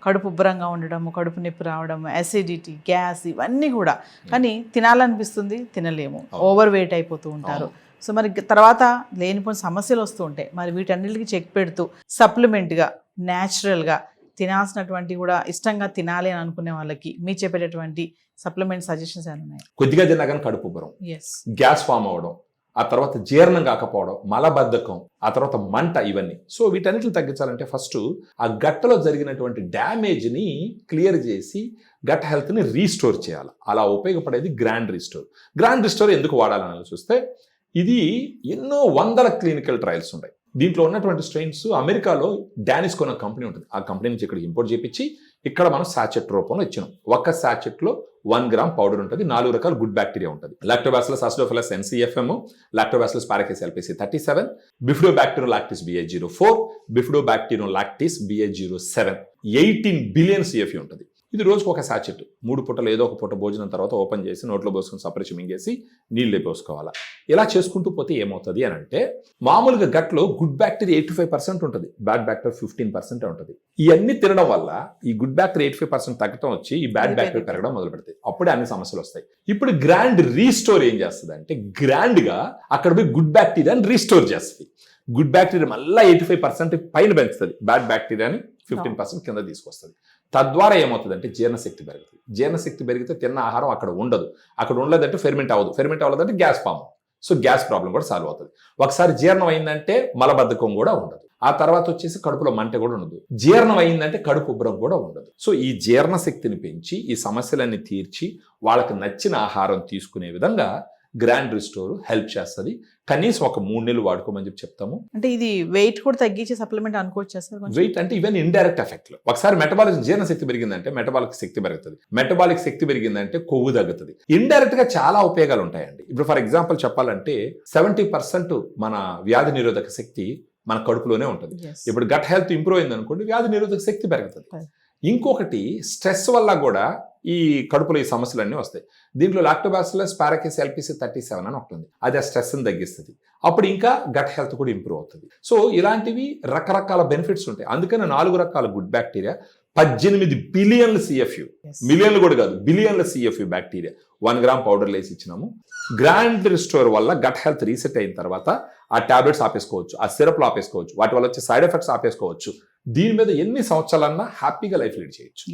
కడుపు ఉబ్బరంగా ఉండడము, కడుపు నొప్పి రావడము, అసిడిటీ, గ్యాస్, ఇవన్నీ కూడా. కానీ తినాలనిపిస్తుంది, తినలేము, ఓవర్ వెయిట్ అయిపోతూ ఉంటారు. సో మరి తర్వాత లేనిపోయిన సమస్యలు వస్తూ ఉంటాయి. మరి వీటన్నిటికీ చెక్ పెడుతూ సప్లిమెంట్గా న్యాచురల్గా తినాల్సినటువంటి కూడా ఇష్టంగా తినాలి అని అనుకునే వాళ్ళకి మీ చెప్పేటటువంటి సప్లిమెంట్ సజెషన్స్ ఏమైనా ఉన్నాయి? కొద్దిగా తిన్నా కానీ కడుపు ఉబ్బరం, గ్యాస్ ఫామ్ అవ్వడం, ఆ తర్వాత జీర్ణం కాకపోవడం, మలబద్ధకం, ఆ తర్వాత మంట, ఇవన్నీ. సో వీటన్నిటిని తగ్గించాలంటే ఫస్ట్ ఆ గట్టలో జరిగినటువంటి డ్యామేజ్ని క్లియర్ చేసి గట్ హెల్త్ని రీస్టోర్ చేయాలి. అలా ఉపయోగపడేది గ్రాండ్ రిస్టోర్. గ్రాండ్ రిస్టోర్ ఎందుకు వాడాలని చూస్తే ఇది ఎన్నో వందల క్లినికల్ ట్రయల్స్ ఉన్నాయి. దీంట్లో ఉన్నటువంటి స్ట్రెయిన్స్ అమెరికాలో డానిస్కో అనే కంపెనీ ఉంటుంది. ఆ కంపెనీ నుంచి ఇక్కడ ఇంపోర్ట్ చేయించి ఇక్కడ మనం సాచెట్ రూపంలో ఇచ్చినాం. ఒక సాచెట్లో 1 గ్రామ్ పౌడర్ ఉంటుంది, 4 రకాల గుడ్ బ్యాక్టీరియా ఉంటుంది. Lactobacillus acidophilus NCFM, Lactobacillus paracasei LPC 37, Bifidobacterium lactis BH04, Bifidobacterium lactis BH07, 18 billion CFE ఉంటుంది. ఇది రోజుకు ఒక సాచెట్, 3 పూటలు ఏదో ఒక పూట భోజనం తర్వాత ఓపెన్ చేసి నోట్లో పోసుకుని సపరేషన్ మింగేసి నీళ్ళే పోసుకోవాలి. ఇలా చేసుకుంటూ పోతే ఏమవుతుంది అని అంటే, మామూలుగా గట్లో గుడ్ బ్యాక్టీరియా 85% ఉంటుంది, బ్యాడ్ బ్యాక్టీరియా 15% ఉంటుంది. ఇవన్నీ తినడం వల్ల ఈ గుడ్ బ్యాక్టీరియా 85% తగ్గడం వచ్చి ఈ బ్యాడ్ బ్యాక్టీరియా పెరగడం మొదలు పెడతాయి. అప్పుడే అన్ని సమస్యలు వస్తాయి. ఇప్పుడు గ్రాండ్ రీస్టోర్ ఏం చేస్తుంది అంటే, గ్రాండ్గా అక్కడ పోయి గుడ్ బ్యాక్టీరియాని రీస్టోర్ చేస్తుంది. గుడ్ బ్యాక్టీరియా మళ్ళీ 85% పైన పెంచుతుంది, బ్యాడ్ బ్యాక్టీరియాని 15% కింద తీసుకొస్తుంది. తద్వారా ఏమవుతుందంటే జీర్ణశక్తి పెరుగుతుంది. జీర్ణశక్తి పెరిగితే తిన్న ఆహారం అక్కడ ఉండదు. అక్కడ ఉండలేదంటే ఫెర్మెంట్ అవ్వదు. ఫెర్మెంట్ అవ్వలేదంటే gas form. So gas problem కూడా సాల్వ్ అవుతుంది. ఒకసారి జీర్ణం అయిందంటే మలబద్ధకం కూడా ఉండదు. ఆ తర్వాత వచ్చేసి కడుపులో మంట కూడా ఉండదు. జీర్ణం అయిందంటే కడుపు ఉబ్బరం కూడా ఉండదు. సో ఈ జీర్ణశక్తిని పెంచి ఈ సమస్యలన్నీ తీర్చి వాళ్ళకి నచ్చిన ఆహారం తీసుకునే విధంగా గ్రాండ్ రిస్టోర్ హెల్ప్ చేస్తుంది. కనీసం ఒక 3 నెలలు వాడుకోమని చెప్పి చెప్తాము. అంటే ఇది వెయిట్ కూడా తగ్గించే సప్లిమెంట్ అనుకోవచ్చు సార్? వెయిట్ అంటే ఇవన్నీ ఇండైరెక్ట్ ఎఫెక్ట్లు. ఒకసారి మెటబాలిక్ జీర్ణశక్తి పెరిగిందంటే మెటబాలిక్ శక్తి పెరుగుతుంది. మెటబాలిక్ శక్తి పెరిగిందంటే కొవ్వు తగ్గుతుంది. ఇండైరెక్ట్ గా చాలా ఉపయోగాలు ఉంటాయండి. ఇప్పుడు ఫర్ ఎగ్జాంపుల్ చెప్పాలంటే 70% మన వ్యాధి నిరోధక శక్తి మన కడుపులోనే ఉంటుంది. ఇప్పుడు గట్ హెల్త్ ఇంప్రూవ్ అయింది అనుకోండి, వ్యాధి నిరోధక శక్తి పెరుగుతుంది. ఇంకొకటి స్ట్రెస్ వల్ల కూడా ఈ కడుపులో ఈ సమస్యలన్నీ వస్తాయి. దీంట్లో లాక్టోబాసిల్లస్ పారాకేస్ ఎల్పిసి 37 అని ఉంటుంది. అది ఆ స్ట్రెస్ని తగ్గిస్తుంది. అప్పుడు ఇంకా గట్ హెల్త్ కూడా ఇంప్రూవ్ అవుతుంది. సో ఇలాంటివి రకరకాల బెనిఫిట్స్ ఉంటాయి. అందుకని 4 రకాల గుడ్ బ్యాక్టీరియా, 18 బిలియన్ల CFU, మిలియన్లు కూడా కాదు, బిలియన్ల CFU బ్యాక్టీరియా 1 గ్రామ్ పౌడర్ వేసి ఇచ్చినాము. గ్రాండ్ రిస్టోర్ వల్ల గట్ హెల్త్ రీసెట్ అయిన తర్వాత ఆ టాబ్లెట్స్ ఆపేసుకోవచ్చు, ఆ సిరప్లు ఆపేసుకోవచ్చు, వాటి వల్ల వచ్చే సైడ్ ఎఫెక్ట్స్ ఆపేసుకోవచ్చు. దీని మీద ఎన్ని సంవత్సరాలన్నా హ్యాపీగా లైఫ్ లీడ్ చేయొచ్చు.